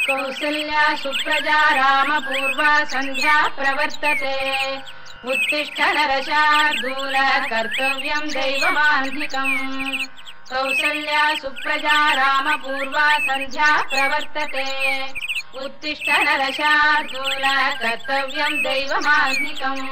कौसल्या सुप्रजा रामपूर्वा संध्या प्रवर्तते उत्तिष्ठ नरशार्दूल कर्तव्यं दैवमान्धिकम् कौसल्या सुप्रजा रामपूर्वा संध्या प्रवर्तते उत्तिष्ठ नरशार्दूल कर्तव्यं दैवमान्धिकम्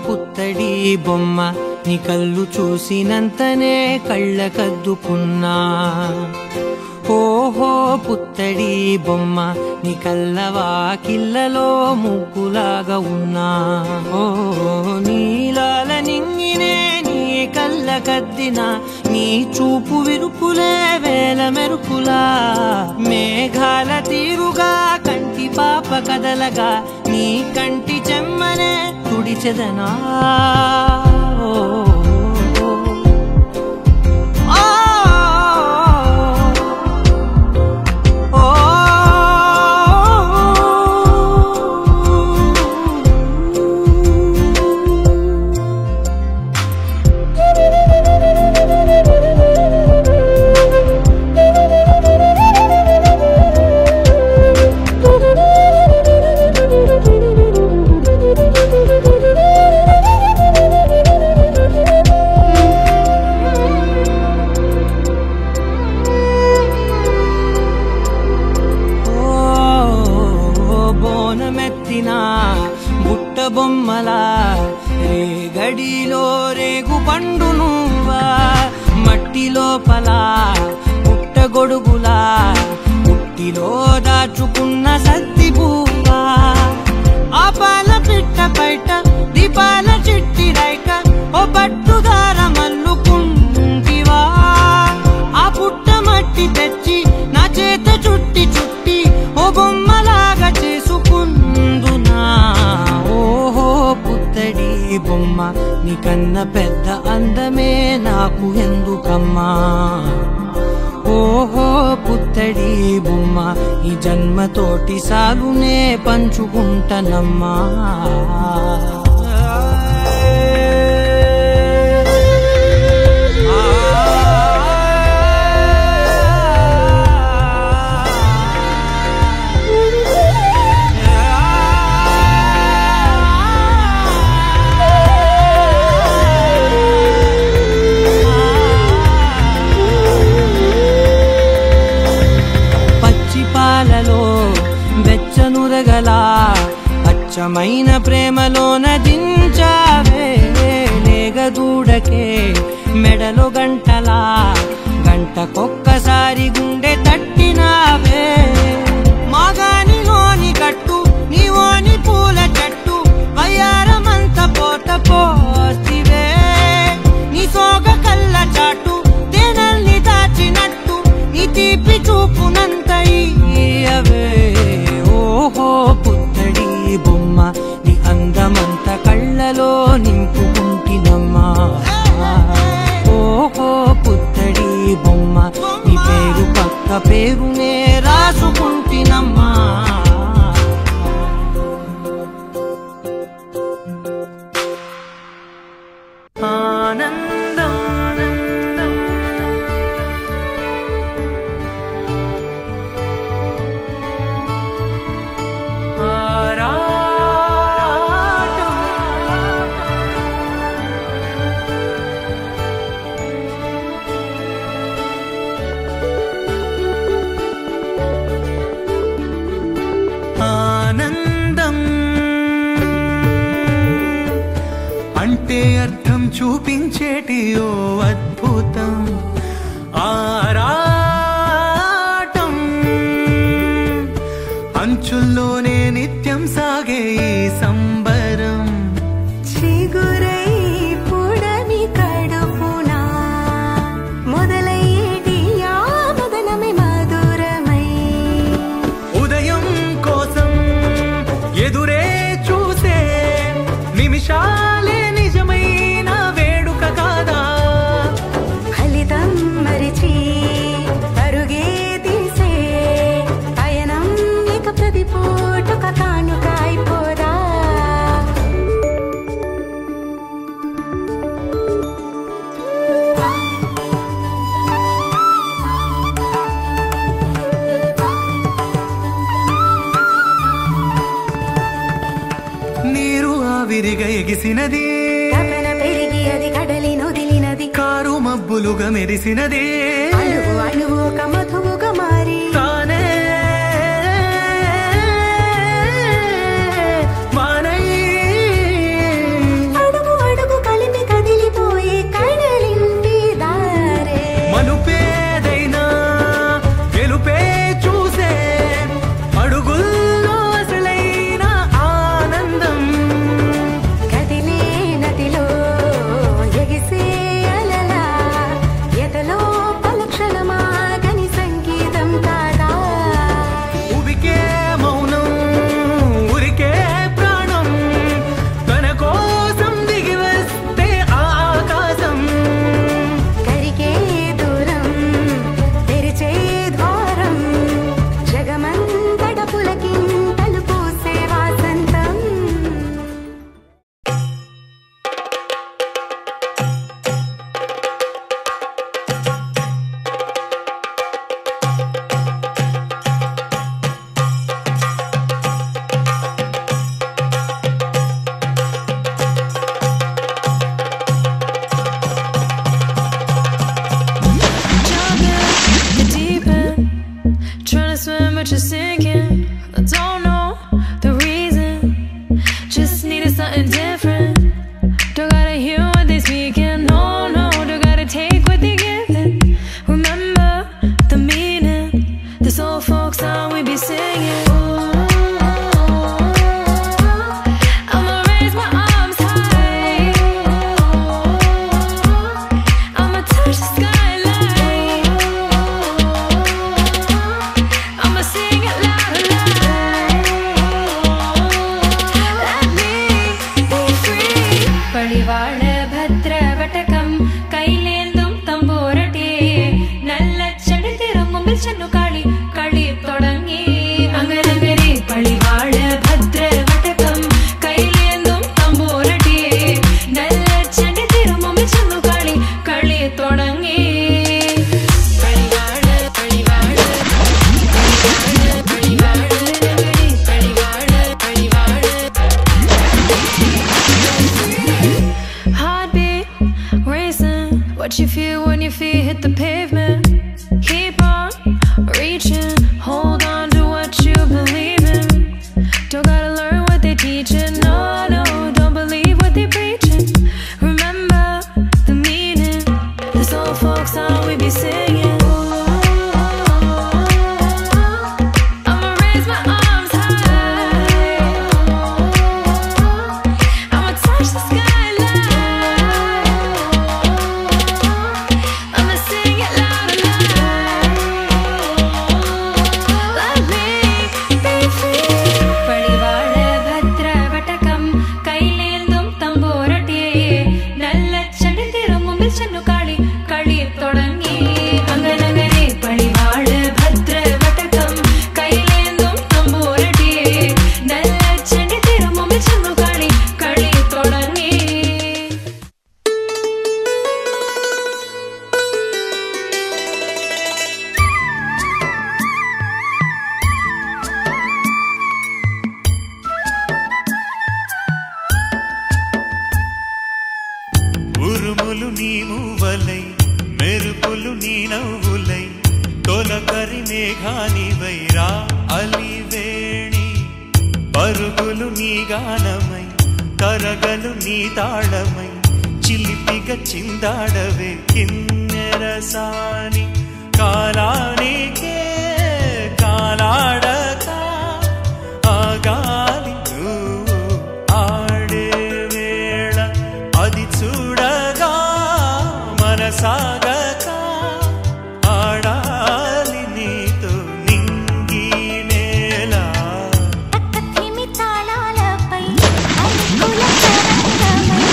పుత్తడి బొమ్మ నీ కళ్ళు చూసినంతనే కళ్ళకద్దుకున్నా ఓహో పుత్తడి బొమ్మ నీ కళ్ళవాకిళ్ళలో ముగ్గులాగా ఉన్నా ఓ నీలాల నింగినే నీ కళ్ళకద్దిన నీ చూపు విరుపులే వేల మెరుపులా మేఘాల తీరుగా కంటి పాప కదలగా నీ కంటి చెమ్మనే తుడిచెదనా బుట్ట బొమ్మలా రేగడిలో రేగు పండు నువ్వా మట్టి లోపల పుట్ట గొడుగులా పుట్టిలో దాచుకున్న సత్తి పువ్వా ఆ పాల పిట్ట బయట దీపాల చిట్టి రైక ఓ పట్టుదార మల్లుకుంటివా ఆ పుట్ట మట్టి తెచ్చి నా చేత చుట్టి చుట్టి ఓ బొమ్మలాగా చేసుకుందునా ఓహో పుత్తడి బొమ్మ నీకన్న పెద్ద అందమే నాకు ఎందుకమ్మా ఓహో పుత్తడి బొమ్మ ఈ జన్మతోటి సాలునే పంచుకుంటనమ్మా వెచ్చనురగలా అచ్చమైన ప్రేమలోన దించావే లేగదూడకే మెడలో గంటలా గంటకొక్కసారి గుండె తట్టినావే మాగానిలోని కట్టు నీవోని పూల చెట్టు వయ్యారమంత పోత పోతివే నీ సోగ కళ్ళ చాటు తేనల్ని దాచినట్టు నీ తీపి చూపునంత ఇయ్యవే ఓహో పుత్తడి బొమ్మ నీ అందమంత కళ్ళలో నింపుకుంటినమ్మా ఓహో పుత్తడి బొమ్మ నీ పేరు పక్క పేరునే రాసుకుంటినమ్మా ఆనందం అంటే అర్థం చూపించేటి ఓ అద్భుతం ఆరాటం అంచుల్లోనే నిత్యం సాగే ఈ సంబరం చిగురై పుడమి కడుపునా మొదలయ్యేటి ఆ మదనమే మధురమై ఉదయం కోసం ఎదురే చూసే నిమిషాలే నిజమైన వేడుక కాదా ఫలితం మరిచి అరుగే తీసే పయనం ఇక ప్రతి పూటొక కానుక ఊపిరిగా ఎగిసినది తపన పెరిగి అది కడలి నొదిలినది కారు మబ్బులుగా మెరిసినది అణువు అణువు ఒక మధువుగా మారి తానే వానై అడుగు అడుగు కలిపి కదిలిపోయే కడలింది దారే మలుపేదైనా గెలుపే చూసే అడుగుల్లో అసలైన ఆనందం కదిలే నదిలో ఎగిసే అలలా ఎదలో పలక్షణమాగని సంగీతం కాదా ఉబికే మౌనం ఉరికే ప్రాణం తన కోసం దిగి వస్తే ఆకాశం కరిగే దూరం తెరిచే ద్వారం జగమంతట పులకింతలు పూసే వాసంతం The deep end, trying to swim but you're sinking. I don't know the reason, just needed something different. Don't gotta hear what they speaking, no, no, don't gotta take what they giving. Remember the meaning, this old folk song we be singing. I'ma raise my arms high, I'ma touch the skyline, I'ma sing it loud and loud. Let me be free. പടിവാള ഭദ്രവടകം കൈലേന്തും തമ്പൂരട്ടി നല്ല ചെടിത്തിരും മുമ്പിൽ ചെന്നു കളി കളി തുടങ്ങി അങ്ങനെ പടിവാള ഭദ്രവടകം കൈലേന്തും തമ്പൂരട്ടി നല്ല ചെടിത്തിരും മുമ്പിൽ ചെന്നു കളി കളി തുടങ്ങി പടിവാള പടിവാള പടിവാള പടിവാള പടിവാള Heartbeat racing, what you feel when your feet hit the pavement. Keep on reaching, hold on to what you believe in. Don't gotta learn what they teaching, no, no, don't believe what they preaching. Remember the meaning, this old folk song we be singing. I'ma raise my arms high, I'ma touch the skyline, I'ma sing it loud and loud. Let me be free. പടിവാള ഭദ്രവടകം കൈലേന്തും തമ്പൂരട്ടി നല്ല ചെടിത്തിരും മുമ്പിൽ ചെന്നു കളി കളി തുടങ്ങി അങ്ങനെ പടിവാള ഭദ്രവടകം കൈലേന്തും തമ്പൂരട്ടി നല്ല ചെടിത്തിരും മുമ്പിൽ ചെന്നു കളി കളി തുടങ്ങി ఉరుములు నీ మూవలై మెరుపులు నీ నవ్వులై తొలకరి మేఘానివై రా అలివేణి పరుగులు నీ గానమై కరగలు నీ తాళమై చిలిపిగా చిందాడవే కిన్నెరసాని కాలానికే కాలాడక ఆగాలి నువ్వు ఆడే వేళ అది చూడగా మనసాగక ఆడాలి నీతో నింగి నేల తక్కతిమి తాళాలపై అలుకుల తరంగమై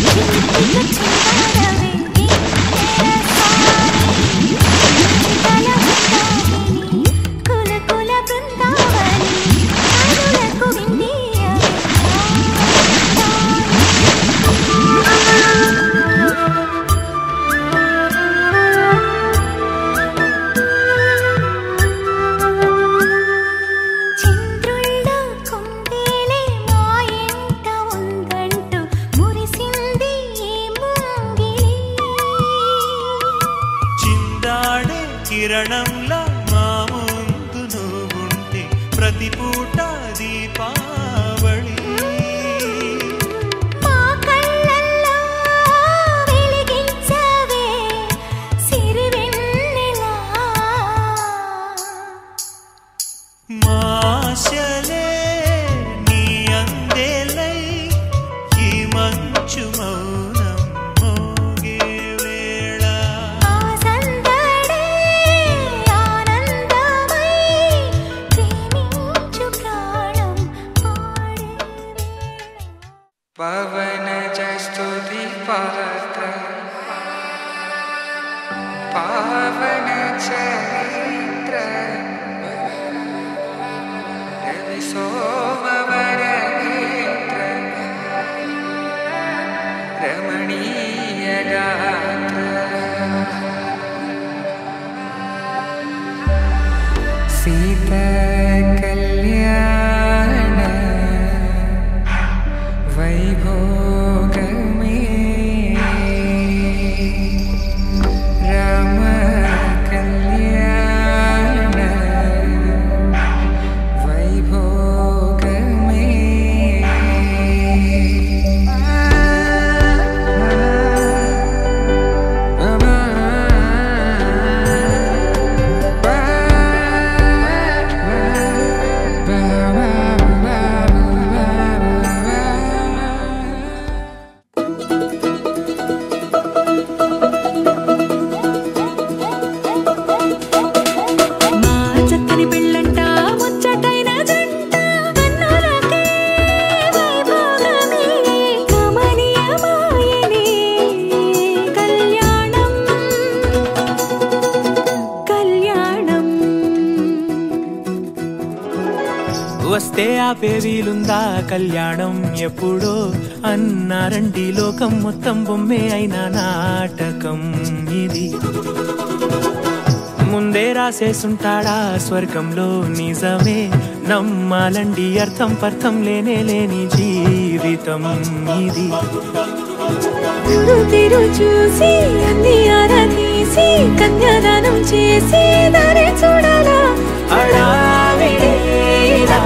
చిలిపిగా చిందాడవే కిన్నెరసాని కుల కుల బృందావని పయణంలో మా ముందు నువ్వుంటే ప్రతి పూట దీపావళి మాశలే నీ అందేలై ఈ మంచు మౌనం మోగే వేళ పవన జస్తుతి పాత్ర పావన చరిత్ర రవి సోమవర నేత్ర రమణీయ గాత్ర సీత కళ్యాణ వైభోగమే రామ కళ్యాణ వైభోగమే వస్తే ఆపే వీలుందా కళ్యాణం ఎప్పుడో అన్నారండి లోకం మొత్తం బొమ్మే అయినా నాటకం ఇది ముందే రాసేసుంటాడా స్వర్గంలో నిజమే నమ్మాలండి అర్థం పర్థం లేనే లేని జీవితం ఇది తిరు చూసి అన్ని ఆరాధీసి కన్యాదానం చేసి దారి చూడాలా అడావిడేలా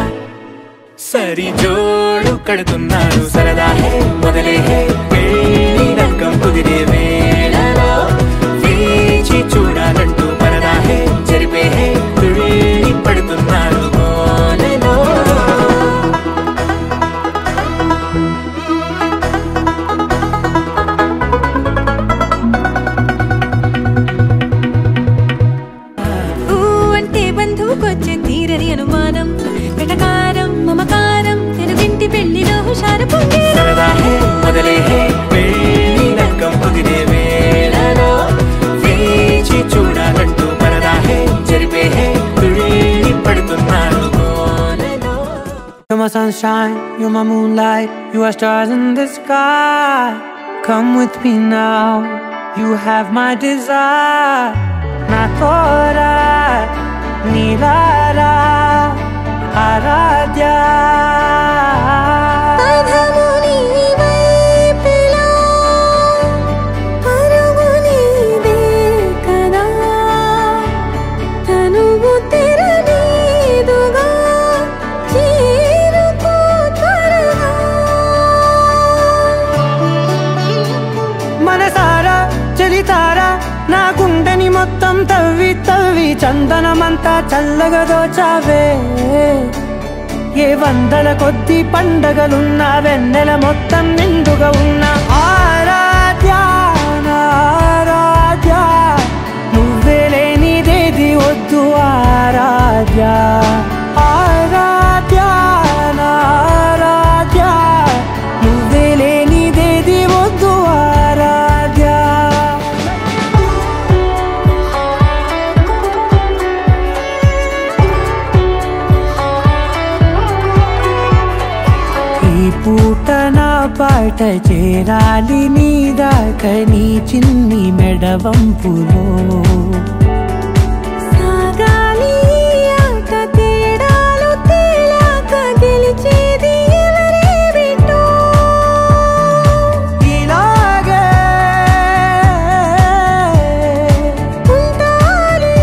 సరి జోడు కడుతున్నారు సరదా హే మొదలే హే పెళ్లి రంగం కుదిరే వేళలో వేచి చూడాలంటూ పరదా హే జరిపే హే తుళ్ళి పడుతున్నారు గోలలో అంటే బంధువుకొచ్చే తీరని అనుమానం వెటకారం మమకారం తెలుగింటి పెళ్లిలో హుషారు పొంగే సరదా హే మొదలే హే పెళ్లి రంగం కుదిరే వేళలో వేచి చూడాలంటూ పరదా హే జరిపే హే తుళ్ళి పడుతున్నారు గోలలో You're my sunshine, you're my moonlight, you are stars in the sky. Come with me now, you have my desire. Na tora, nilara, aradhya. మనసారా చలితారా నా గుండెని మొత్తం తవ్వి తవ్వి చందనమంతా చల్లగా దోచావే ఏ వందల కొద్ది పండగలున్నా వెన్నెల మొత్తం నిండుగా ఉన్న ఆరాధ్య నా ఆరాధ్య నువ్వే లేనిదేది వద్దు ఆరాధ్య ఆరాధ్య నా ఆరాధ్య నువ్వే లేనిదేది వద్దు ఆరాధ్య ఈ పూట నా పాట చేరాలి నీ దాకా నీ చిన్ని మెడవంపులో సాగాలి ఆట తేడాలు తేలాక గెలిచేది ఎవరే బిడ్డో ఇలాగే ఉంటాలి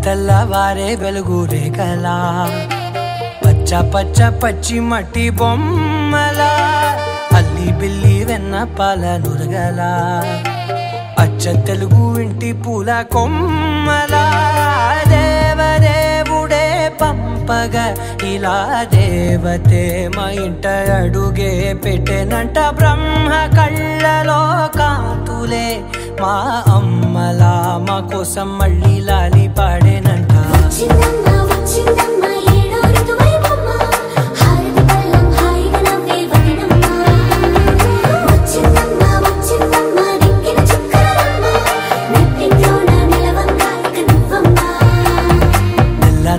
తెల్లవారే వెలుగు రేఖలా పచ్చ పచ్చ పచ్చి మట్టి బొమ్మలా అల్లి బిల్లి వెన్న పాల నురగలా అచ్చ తెలుగు ఇంటి పూల కొమ్మలా దేవదేవుడే పంపగా ఇలా దేవతే మా ఇంట అడుగే పెట్టెనంట బ్రహ్మ కళ్ళలో కాంతులే మా అమ్మలా మా కోసం మళ్ళీ లాలి పాడేనంట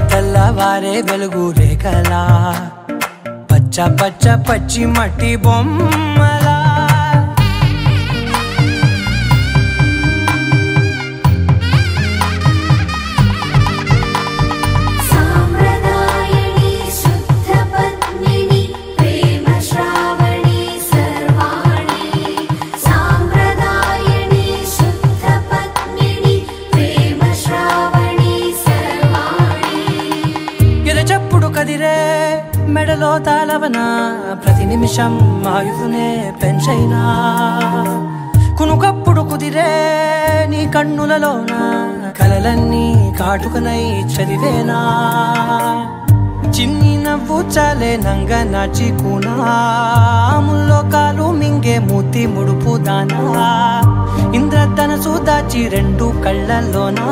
తెల్లవారే వెలుగు రేఖలా పచ్చ పచ్చ పచ్చి మట్టి బొమ్మలా కదిరే మెడలో తాళవన ప్రతి నిమిషం ఆయుధునే పెంచైనా కునుకప్పుడు కుదిరే నీ కన్నులలోన కలలన్నీ కాటుకనై చదివేనా చిన్ని నవ్వు చాలే నంగ నాచి కూనాముల్లో కాలు మింగే మూతి ముడుపు దానా ఇంద్రధనసు దాచి రెండు కళ్ళల్లోనా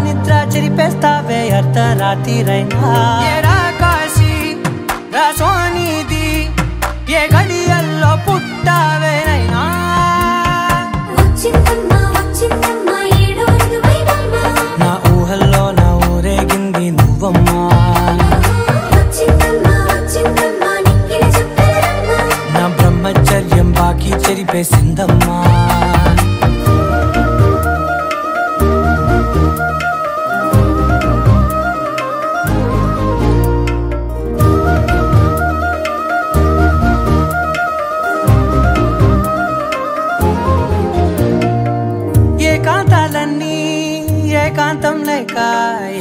నిద్ర చెరిపేస్తావే అర్ధరాత్రిరైనా ఏరా కాశీ రా సోనిది ఏ గడియల్లో పుట్టావేనైనా నా ఊహల్లో నా ఊరేగింది నువ్వమ్మా నా బ్రహ్మచర్యం బాకీ చెరిపేసిందమ్మా ఏకాంతాలన్నీ ఏకాంతం లేక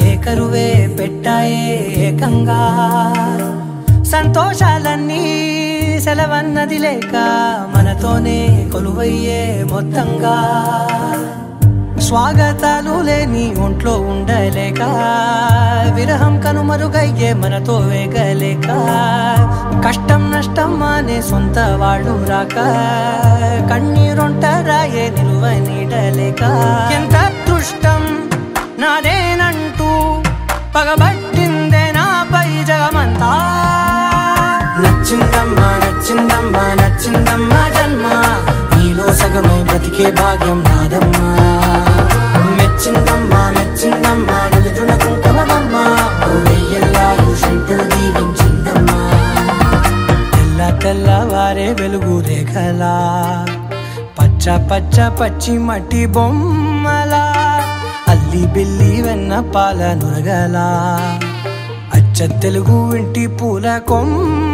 ఏకరువే పెట్టాయే ఏకంగా సంతోషాలన్నీ సెలవన్నది లేక మనతోనే కొలువయ్యే మొత్తంగా స్వాగతాలు లేని ఒంట్లో ఉండలేక విరహం కనుమరుగయ్యే మనతో వేగలేక కష్టం నష్టం అనే సొంత వాళ్ళు రాక కన్నీరొంటరాయే నిలువ నీడలేక ఎంత అదృష్టం నాదేనంటూ పగబట్టిందే నాపై జగమంతా నచ్చిందమ్మా నచ్చిందమ్మా నచ్చిందమ్మా జన్మ నీలో సగమై బ్రతికే భాగ్యం నాదమ్మా మెచ్చిందమ్మా మెచ్చిందమ్మా నిలుతున్న కుంకుమమ్మా వెయ్యల్లాలు శంకరు దీవించిందమ్మా తెల్లవారే వెలుగు రేఖలా పచ్చ పచ్చ పచ్చి మట్టి బొమ్మలా అల్లి బిల్లి వెన్న పాల నురగలా అచ్చ తెలుగు ఇంటి పూల కొమ్మ